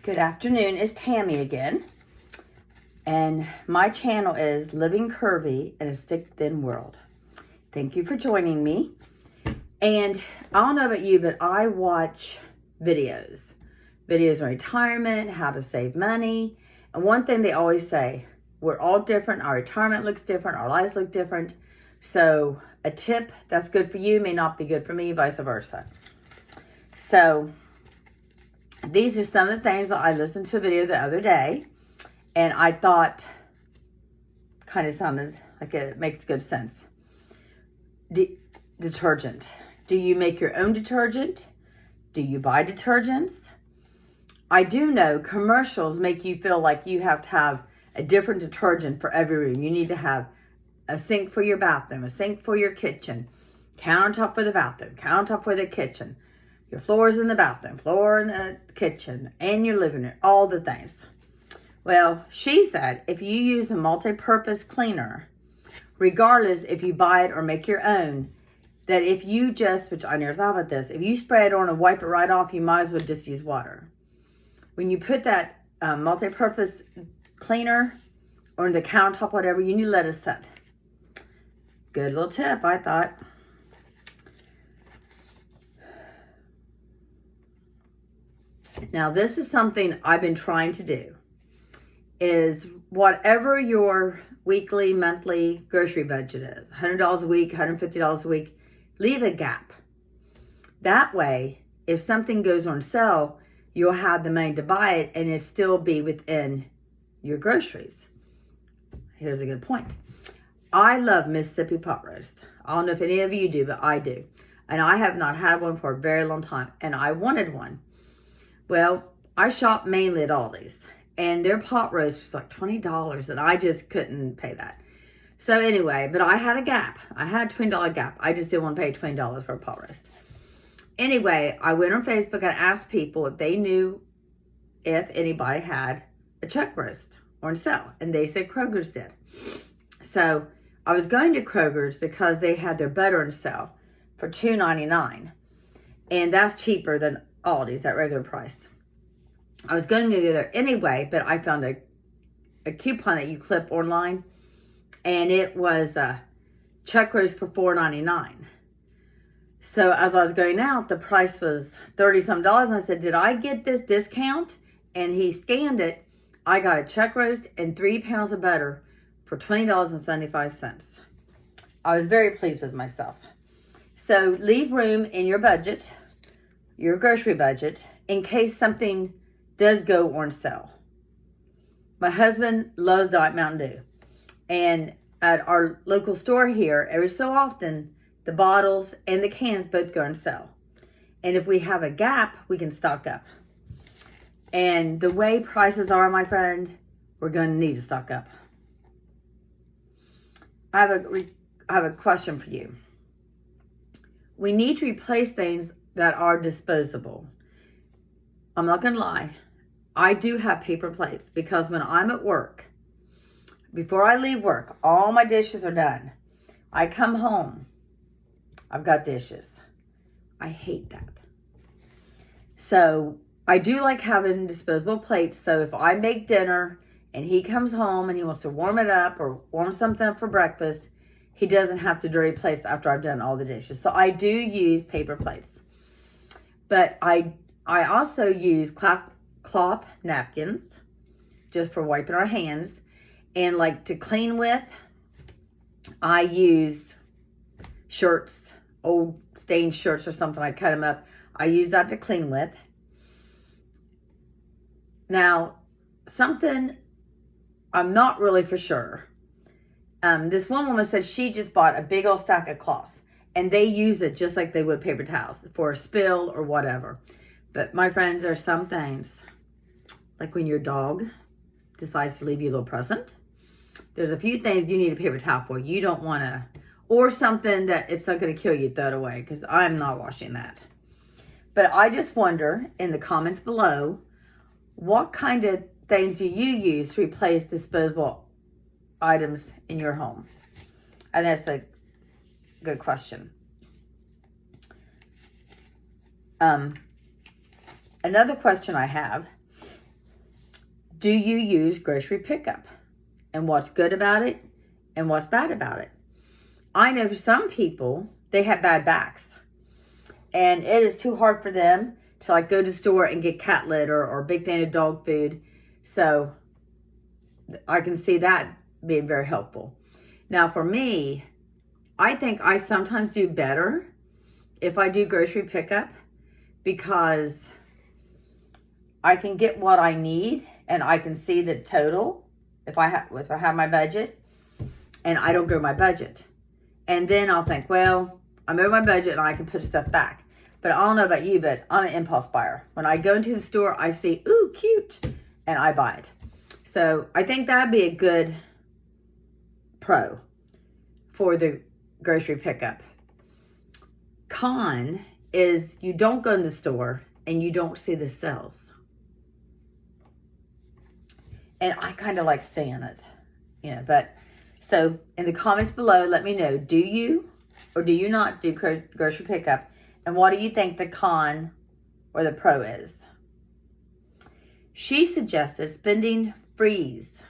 Good afternoon, it's Tammy again, and my channel is Living Curvy in a Stick Thin World. Thank you for joining me. And I don't know about you, but I watch videos on retirement, how to save money, and one thing they always say, we're all different, our retirement looks different, our lives look different, so a tip that's good for you may not be good for me, vice versa. So these are some of the things that I listened to a video the other day, and I thought kind of sounded like it makes good sense. Detergent. Do you make your own detergent? Do you buy detergents? I do know commercials make you feel like you have to have a different detergent for every room. You need to have a sink for your bathroom, a sink for your kitchen, countertop for the bathroom, countertop for the kitchen. Your floors in the bathroom, floor in the kitchen, and your living room, all the things. Well, she said if you use a multi-purpose cleaner, regardless if you buy it or make your own, that if you just, which I never thought about this, if you spray it on and wipe it right off, you might as well just use water. When you put that multi-purpose cleaner on the countertop, whatever, you need to let it set. Good little tip, I thought. Now, this is something I've been trying to do, is whatever your weekly, monthly grocery budget is, $100 a week, $150 a week, leave a gap. That way, if something goes on sale, you'll have the money to buy it and it still be within your groceries. Here's a good point. I love Mississippi pot roast. I don't know if any of you do, but I do. And I have not had one for a very long time, and I wanted one. Well, I shop mainly at Aldi's, and their pot roast was like $20, and I just couldn't pay that. So anyway, but I had a gap. I had a $20 gap. I just didn't want to pay $20 for a pot roast. Anyway, I went on Facebook and asked people if they knew if anybody had a chuck roast on sale, and they said Kroger's did. So I was going to Kroger's because they had their butter on sale for $2.99, and that's cheaper than Aldi's at regular price. I was going to go there anyway, but I found a coupon that you clip online, and it was chuck roast for $4.99. So as I was going out, the price was $30-some, and I said, did I get this discount? And he scanned it. I got a chuck roast and 3 pounds of butter for $20.75. I was very pleased with myself. So leave room in your budget, your grocery budget, in case something does go on sale. My husband loves Diet Mountain Dew, and at our local store here, every so often, the bottles and the cans both go on sale. And if we have a gap, we can stock up. And the way prices are, my friend, we're going to need to stock up. I have a question for you. We need to replace things that are disposable. I'm not gonna lie, I do have paper plates because when I'm at work, before I leave work, all my dishes are done. I come home, I've got dishes. I hate that. So I do like having disposable plates, so if I make dinner and he comes home and he wants to warm it up or warm something up for breakfast, he doesn't have to dirty plates after I've done all the dishes. So I do use paper plates. But I also use cloth napkins just for wiping our hands. And like to clean with, I use shirts, old stained shirts or something. I cut them up. I use that to clean with. Now, something I'm not really for sure. This one woman said she just bought a big old stack of cloths, and they use it just like they would paper towels for a spill or whatever. But my friends, there are some things, like when your dog decides to leave you a little present, there's a few things you need a paper towel for. You don't want to, or something that it's not going to kill you, throw it away, because I'm not washing that. But I just wonder, in the comments below, what kind of things do you use to replace disposable items in your home? And that's a good question. Another question I have do you use grocery pickup? And what's good about it and what's bad about it? I know for some people, they have bad backs. And it is too hard for them to like go to the store and get cat litter or big thing of dog food. So I can see that being very helpful. Now for me, I think I sometimes do better if I do grocery pickup because I can get what I need and I can see the total if I have my budget, and I don't go my budget. And then I'll think, well, I'm over my budget and I can put stuff back. But I don't know about you, but I'm an impulse buyer. When I go into the store, I see, ooh, cute, and I buy it. So I think that'd be a good pro for the grocery pickup. Con is you don't go in the store and you don't see the sales. And I kind of like seeing it, but so in the comments below, let me know, do you or do you not do grocery pickup? And what do you think the con or the pro is? She suggested spending freeze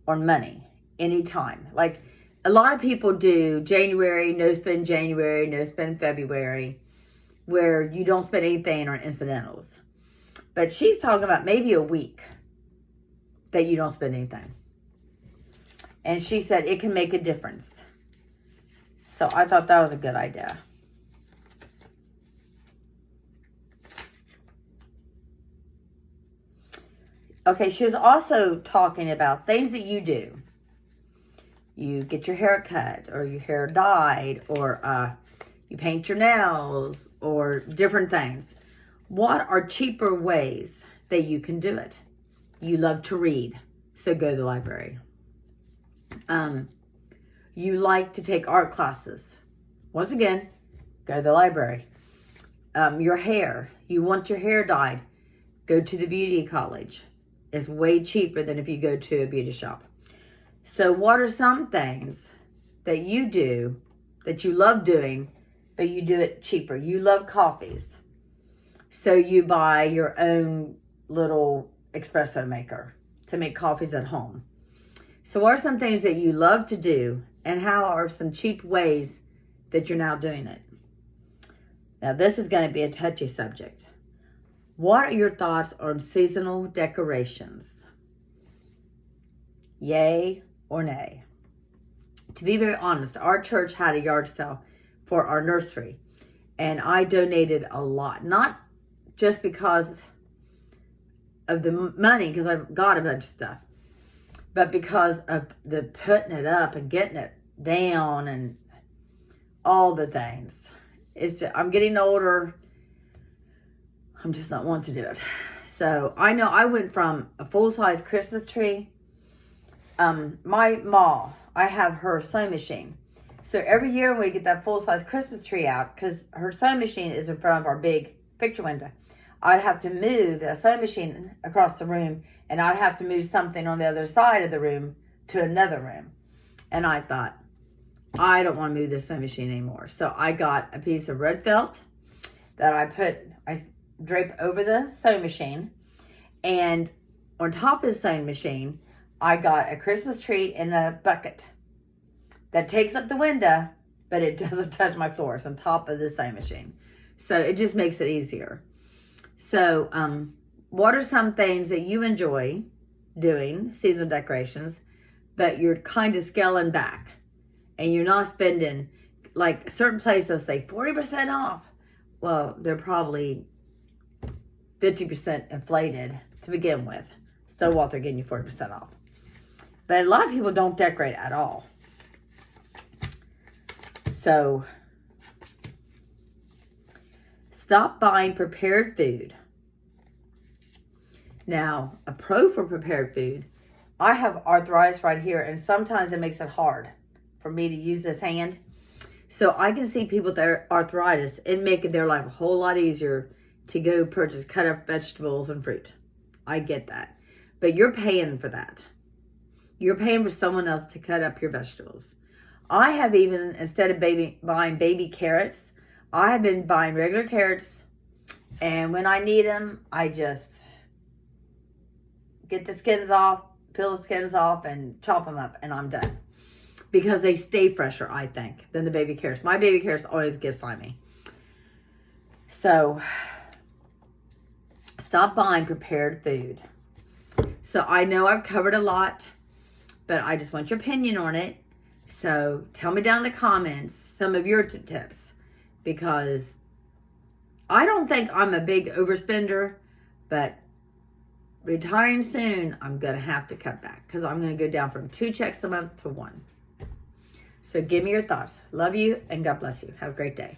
on money anytime. Like a lot of people do January, no spend February, where you don't spend anything on incidentals. But she's talking about maybe a week that you don't spend anything. And she said it can make a difference. So I thought that was a good idea. Okay, she was also talking about things that you do. You get your hair cut, or your hair dyed, or you paint your nails, or different things. What are cheaper ways that you can do it? You love to read, so go to the library. You like to take art classes. Once again, go to the library. Your hair, you want your hair dyed, go to the beauty college. It's way cheaper than if you go to a beauty shop. So what are some things that you do that you love doing, but you do it cheaper? You love coffees. So you buy your own little espresso maker to make coffees at home. So what are some things that you love to do, and how are some cheap ways that you're now doing it? Now this is going to be a touchy subject. What are your thoughts on seasonal decorations? Yay or nay? To be very honest, our church had a yard sale for our nursery, and I donated a lot. Not just because of the money, because I've got a bunch of stuff, but because of the putting it up and getting it down and all the things. It's just, I'm getting older. I'm just not wanting to do it. So I know I went from a full-size Christmas tree. My mom, I have her sewing machine. So every year we get that full-size Christmas tree out, because her sewing machine is in front of our big picture window. I'd have to move the sewing machine across the room, and I'd have to move something on the other side of the room to another room. And I thought, I don't want to move this sewing machine anymore. So I got a piece of red felt that I drape over the sewing machine. And on top of the sewing machine, I got a Christmas tree in a bucket that takes up the window, but it doesn't touch my floor. It's on top of the sewing machine. So it just makes it easier. So what are some things that you enjoy doing, seasonal decorations, but you're kind of scaling back and you're not spending, like certain places say 40% off. Well, they're probably 50% inflated to begin with. So what, they're getting you 40% off. But a lot of people don't decorate at all. So stop buying prepared food. Now, a pro for prepared food, I have arthritis right here, and sometimes it makes it hard for me to use this hand. So I can see people with arthritis and making their life a whole lot easier to go purchase cut up vegetables and fruit. I get that. But you're paying for that. You're paying for someone else to cut up your vegetables. I have even, instead of buying baby carrots, I have been buying regular carrots, and when I need them, I just get the skins off, peel the skins off, and chop them up, and I'm done. Because they stay fresher, I think, than the baby carrots. My baby carrots always get slimy. So, stop buying prepared food. So, I know I've covered a lot, but I just want your opinion on it. So, tell me down in the comments some of your tips. Because I don't think I'm a big overspender, but retiring soon, I'm going to have to cut back. Because I'm going to go down from 2 checks a month to 1. So give me your thoughts. Love you, and God bless you. Have a great day.